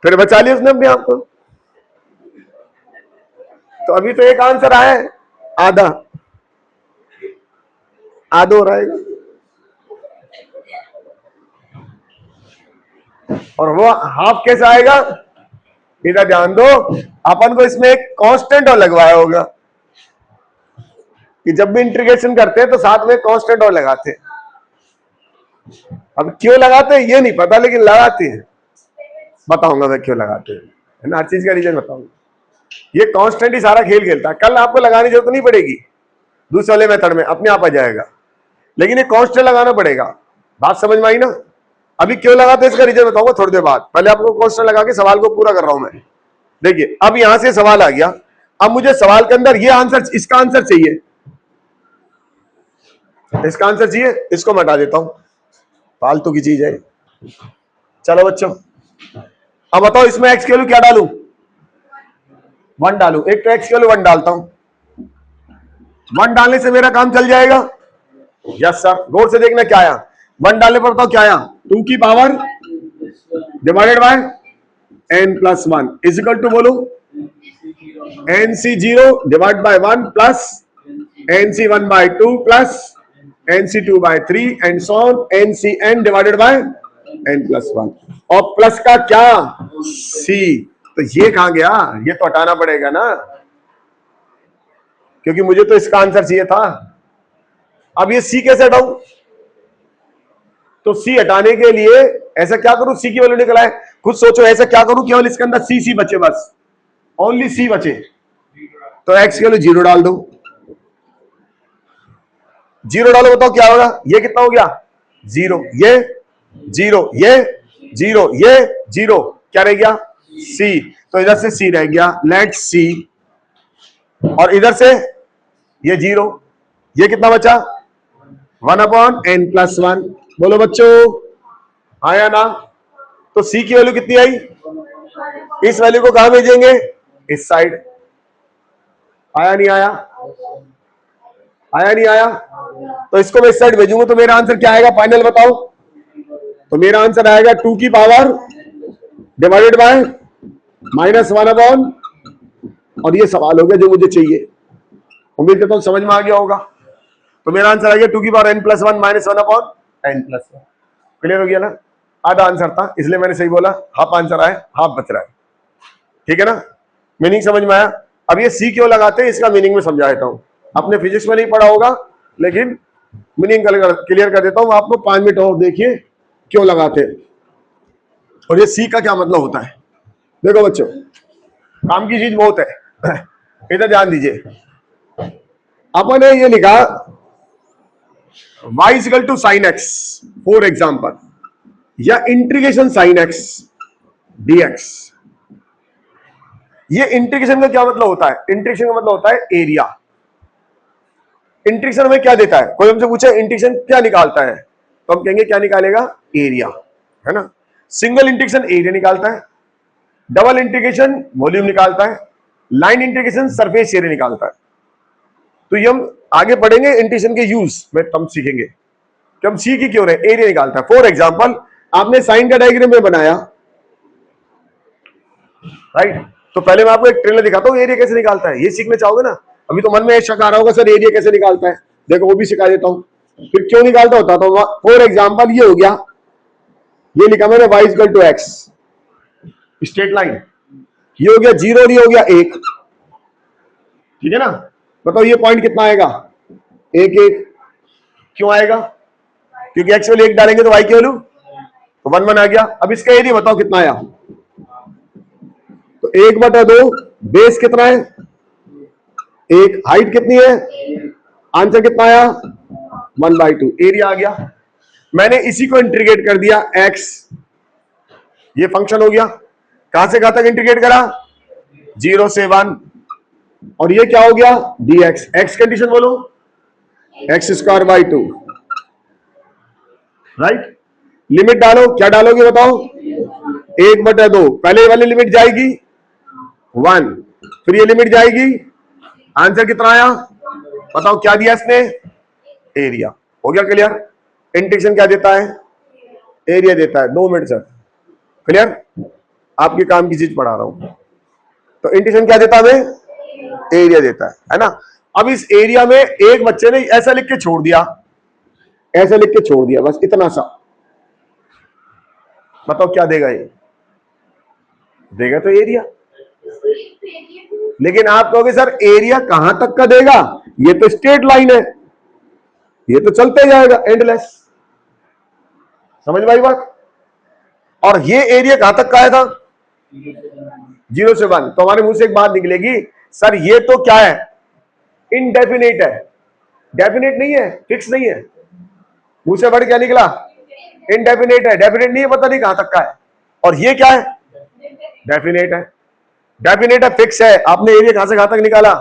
[SPEAKER 1] फिर बचा लिया उसने अपने आप को। तो अभी तो एक आंसर आया है, आधा आधो रहेगा, और वो हाफ कैसे आएगा, इधर ध्यान दो। अपन को इसमें एक कांस्टेंट और लगवाया होगा कि जब भी इंटीग्रेशन करते हैं तो साथ में कांस्टेंट और लगाते हैं। अब क्यों लगाते हैं ये नहीं पता, लेकिन लगाते हैं, बताऊंगा मैं क्यों लगाते हैं, है ना, हर चीज का रीजन बताऊंगा। ये कांस्टेंट ही सारा खेल खेलता है, कल आपको लगाने की जरूरत नहीं पड़ेगी, दूसरे वाले मेथड में अपने आप आ जाएगा, लेकिन ये कांस्टेंट लगाना पड़ेगा। बात समझ में आई ना। अभी क्यों लगाते हैं इसका रीजन बताऊंगा थोड़ी देर बाद, पहले आपको कांस्टेंट लगा के सवाल को पूरा कर रहा हूं मैं। देखिए अब यहां से सवाल आ गया, अब मुझे सवाल के अंदर ये आंसर, इसका आंसर चाहिए, इसका आंसर चाहिए, इसको मैं हटा देता हूं, फालतू की चीज है। चलो बच्चों अब बताओ इसमें एक्स की वैल्यू क्या डालूं, 1 डालूं। एक तो एक्स की वैल्यू 1 डालता हूं, 1 डालने से मेरा काम चल जाएगा। यस सर, गौर से देखना क्या आया, 1 डालने पर बताओ क्या आया, 2 की power divided by n plus 1 is equal to बोलो NC0 divide by 1 plus nc1/2 plus nc2/3 and so on ncn divided by n+1 और प्लस का क्या c। तो ये कहां गया, ये तो हटाना पड़ेगा ना, क्योंकि मुझे तो इसका आंसर चाहिए था। अब ये c कैसे हटाऊं, तो c हटाने के लिए ऐसा क्या करूं, c की वैल्यू निकल आए, खुद सोचो ऐसा क्या करूं केवल इसके अंदर c बचे, बस ओनली c बचे, तो x के लिए 0 डाल दो, 0 डालो, बताओ क्या होगा, ये कितना हो गया 0, ये 0, ये 0, ये 0, क्या रह गया c, तो इधर से c रह गया, लेट c, और इधर से ये 0, ये कितना बचा 1/n+1। बोलो बच्चों आया ना, तो c की वैल्यू कितनी आई, इस वैल्यू को कहां भेजेंगे, इस साइड, आया नहीं आया, आया नहीं आया, तो इसको मैं इस साइड भेजूंगा तो मेरा आंसर क्या आएगा फाइनल बताओ, तो मेरा आंसर आएगा 2 की पावर डिवाइडेड बाय -1/, और ये सवाल हो गया जो मुझे चाहिए, उम्मीद करता हूं समझ में आ गया होगा। तो मेरा आंसर आ गया 2 की पावर n+1 -1/n+1। क्लियर हो गया ना, आधा आंसर था इसलिए मैंने सही बोला, हाफ आंसर आया, हाफ बच रहा है, ठीक है ना, मीनिंग समझ में आया। अब ये सी क्यों लगाते हैं इसका मीनिंग में समझा देता हूं, आपने फिजिक्स में नहीं पढ़ा होगा लेकिन मीनिंग क्लियर कर देता हूं आपको, 5 मिनट और देखिए क्यों लगाते हैं और ये सी का क्या मतलब होता है। देखो बच्चों काम की चीज बहुत है, इधर ध्यान दीजिए, अपन ने ये लिखा y equal to sine x for example, या इंटीग्रेशन साइन एक्स dx। ये इंटीग्रेशन का क्या मतलब होता है, इंटीग्रेशन का मतलब होता है एरिया। इंटीग्रेशन में क्या देता है, कोई हमसे पूछे इंटीग्रेशन क्या निकालता है, तो हम कहेंगे क्या निकालेगा, एरिया, है ना। सिंगल इंटीग्रेशन एरिया निकालता है, डबल इंटीग्रेशन वॉल्यूम निकालता है, लाइन इंटीग्रेशन सरफेस एरिया निकालता है। तो ये हम आगे पढ़ेंगे इंटीग्रेशन के यूज में, तब सीखेंगे कि हम सी की क्यों रहे, एरिया निकालता है। फॉर एग्जाम्पल आपने साइन का डायग्राम में बनाया, राइट, तो पहले मैं आपको एक ट्रेलर दिखाता हूं एरिया कैसे निकालता है, ये सीखना चाहोगे ना। अभी तो मन में शक आ रहा होगा सर एरिया कैसे निकालता है, देखो वो भी सिखा देता हूं, फिर क्यों निकालता होता। तो फॉर एग्जाम्पल ये हो गया, ये लिखा मैंने y equal to x, straight line, ये हो गया 0 और ये हो गया 1, ठीक है ना। बताओ ये पॉइंट कितना आएगा, 1 1, क्यों आएगा, क्योंकि x वैल्यू 1 डालेंगे तो y की वैल्यू तो 1 1 आ गया। अब इसका एरिया बताओ कितना आया, तो 1/2, बेस कितना है 1, हाइट कितनी है, आंसर कितना आया 1/2, एरिया आ गया। मैंने इसी को इंटीग्रेट कर दिया x, ये फंक्शन हो गया, कहां से कहां तक इंटीग्रेट करा 0 से 1, और ये क्या हो गया dx, x कंडीशन बोलो x²/2, राइट। लिमिट डालो, क्या डालोगे बताओ 1/2, पहले वाली लिमिट जाएगी 1, फिर ये लिमिट जाएगी, आंसर कितना आया बताओ, क्या दिया इसने एरिया। हो गया क्लियर, इंटीग्रेशन क्या देता है, एरिया देता है। 2 मिनट सर, क्लियर, आपके काम की चीज पढ़ा रहा हूं। तो इंटीग्रेशन क्या देता है हमें, एरिया देता है ना। अब इस एरिया में एक बच्चे ने ऐसा लिख के छोड़ दिया, ऐसा लिख के छोड़ दिया, बस इतना सा, बताओ क्या देगा ये, देगा तो एरिया। लेकिन आप कहोगे सर एरिया कहां तक का देगा, ये तो स्ट्रेट लाइन है, ये तो चलते जाएगा एंडलेस, समझ में आई बात। और ये एरिया कहां तक का आया था 0 से 1, तो हमारे मुंह से एक बात निकलेगी सर ये तो क्या है इनडेफिनेट है, डेफिनेट नहीं है, फिक्स नहीं है। मुंह से बढ़ क्या निकला, इनडेफिनेट है, डेफिनेट नहीं है, पता नहीं कहां तक का है। और ये क्या है, डेफिनेट है, डेफिनेट है, फिक्स है। आपने एरिया कहां से कहां तक निकाला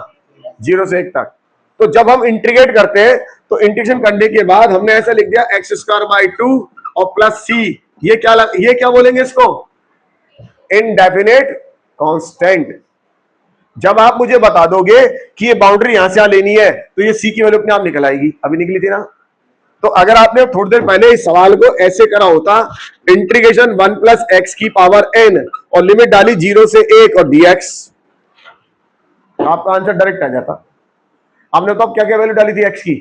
[SPEAKER 1] 0 से 1 तक। तो जब हम इंटीग्रेट करते हैं तो इंटीग्रेशन करने के बाद हमने ऐसा लिख दिया x²/2 और प्लस c, ये क्या बोलेंगे इसको, इनडेफिनेट कांस्टेंट। जब आप मुझे बता दोगे कि ये बाउंड्री यहां से यहां लेनी है तो ये सी की वैल्यू अपने आप निकल आएगी, अभी निकली थी ना। तो अगर आपने थोड़ी देर पहले इस सवाल को ऐसे करा होता, इंटीग्रेशन 1 + x⁴n और लिमिट डाली 0 से 1 और dx, तो आपका आंसर डायरेक्ट आ जाता। आपने तो अब क्या क्या वैल्यू डाली थी एक्स की?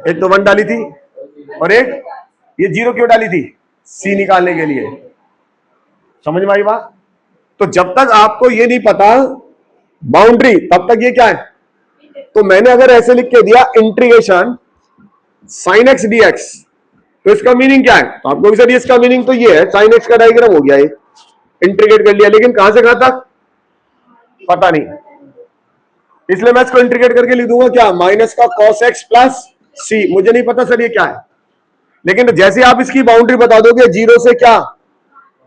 [SPEAKER 1] एक तो 1 डाली थी और एक ये 0 क्यों डाली थी? सी निकालने के लिए। समझ में आई बात? तो जब तक आपको ये नहीं पता बाउंड्री, तब तक ये क्या है? तो मैंने अगर ऐसे लिख के दिया integration sine x D x, तो इसका मीनिंग क्या है? तो आपको भी सर इसका मीनिंग तो ये है, साइन एक्स का डायग्राम हो गया, ये इंटीग्रेट कर लिया, लेकिन कहां से कहां तक पता नहीं, इसलिए मैं इसको इंटीग्रेट करके लिख दूंगा क्या? माइनस का कॉस एक्स प्लस सी। मुझे नहीं पता सर ये क्या है, लेकिन जैसे आप इसकी बाउंड्री बता दोगे 0 से क्या,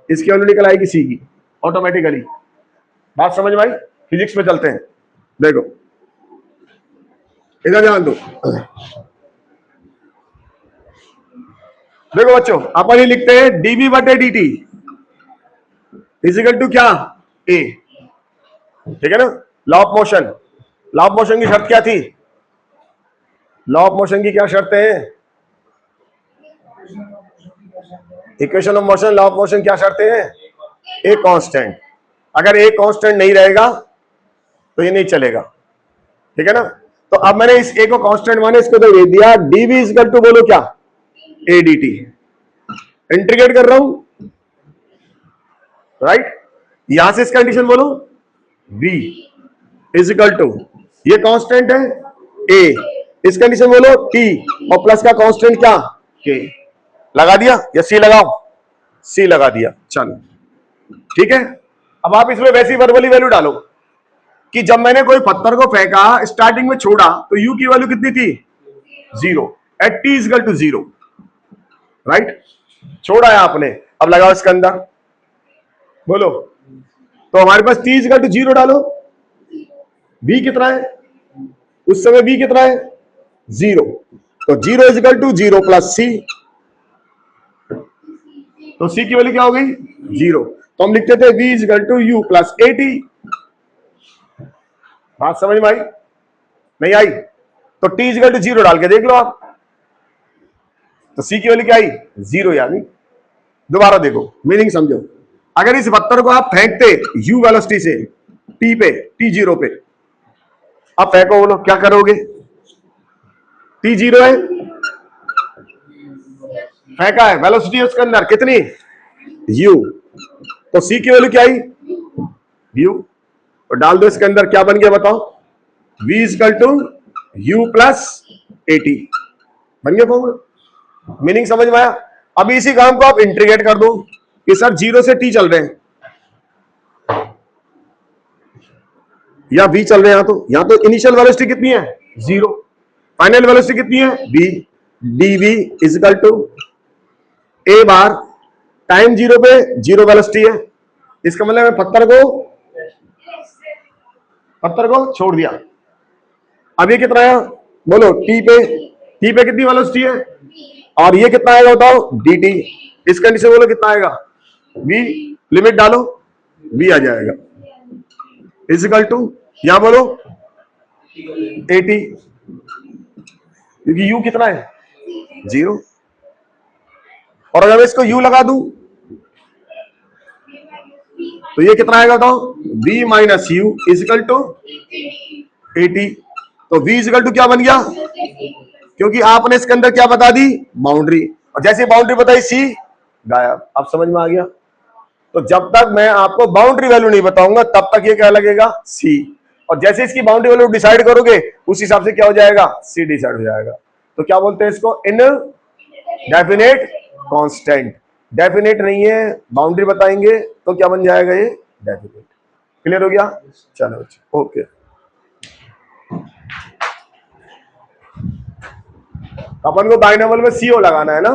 [SPEAKER 1] इसकी वैल्यू निकल आएगी सी की ऑटोमेटिकली। बात समझ में आई? फिजिक्स में चलते हैं, देखो इधर ध्यान दो। देखो बच्चों, अपन ही लिखते हैं डीबी बटे डी टी इजिकल टू क्या? ए। ठीक है ना? Law of motion, law of motion की शर्त क्या थी? लॉ ऑफ मोशन की क्या शर्त है? Equation of motion, law of motion क्या शर्त है? A constant. अगर ए कांस्टेंट नहीं रहेगा तो ये नहीं चलेगा। ठीक है ना? तो अब मैंने इस ए को कांस्टेंट माने इसको तो दे दिया, डीवी इजिकल टू बोलो क्या? A D T. इंटीग्रेट कर रहा हूं, राइट? यहां से इस कंडीशन बोलो v इजिकल टू, ये कांस्टेंट है a, इस कंडीशन बोलो t, और प्लस का कांस्टेंट क्या? k। लगा दिया या c लगाओ? c लगा दिया। चलो ठीक है। अब आप इसमें वैसी वर्बली वैल्यू डालो कि जब मैंने कोई पत्थर को फेंका, स्टार्टिंग में छोड़ा, तो u की वैल्यू कितनी थी? 0 at t equal to 0, right? छोड़ा है आपने, अब लगाओ इसके अंदर, बोलो। तो हमारे पास t इजिकल टू 0 डालो, v कितना है उस समय? v कितना है? 0। तो 0 इजिकल टू 0 प्लस c, तो c की वैल्यू क्या हो गई? 0। तो हम लिखते थे v equal to u plus a t. बात समझ में आई? नहीं आई? तो t इजिकल टू 0 डाल के देख लो आप, तो c की वैल्यू क्या आई? 0। यानी दोबारा देखो, मीनिंग समझो। अगर इस पत्थर को आप फेंकते u वेलोसिटी से t पे, t0 पे, आप फेंको, बोलो क्या करोगे? t0 है, फेंका है, वेलोसिटी उसके अंदर कितनी? u। तो c की वैल्यू क्या आई? u। तो डाल दो इसके अंदर, क्या बन गया बताओ? v equal to u plus a t. बन गया फॉर्मूला। मीनिंग समझ में आया? अभी इसी काम को आप इंटीग्रेट कर दो कि सर 0 से t चल रहे हैं या v चल रहे हैं, यहां तो इनिशियल वेलोसिटी कितनी है? 0। फाइनल वेलोसिटी कितनी है? v। dv equal to a बार टाइम 0 पे 0 वेलोसिटी है, इसका मतलब मैं पत्थर को छोड़ दिया। अब ये कितना है बोलो? t पे कितनी वेलोसिटी है? और ये कितना आएगा बताओ? dt। इस कंडीशन बोलो कितना आएगा? v। लिमिट डालो, v आ जाएगा इजिकल टू, यहां बोलो 80, क्योंकि u कितना है? 0। और अगर मैं इसको u लगा दूं तो ये कितना आएगा बताओ? v minus u equal to 80। तो v इजिकल टू क्या बन गया? क्योंकि आपने इसके अंदर क्या बता दी? बाउंड्री, और जैसे बाउंड्री बताई c गायब। आप समझ में आ गया? तो जब तक मैं आपको बाउंड्री वैल्यू नहीं बताऊंगा तब तक ये क्या लगेगा? c। और जैसे इसकी बाउंड्री वैल्यू डिसाइड करोगे उस हिसाब से क्या हो जाएगा? c डिसाइड हो जाएगा। तो क्या बोलते हैं इसको? इन डेफिनेट कांस्टेंट। डेफिनेट नहीं है, बाउंड्री बताएंगे तो क्या बन जाएगा? ये डेफिनेट। क्लियर हो गया? चलो अच्छा, ओके। अपन को बाइनोमियल में CO लगाना है ना।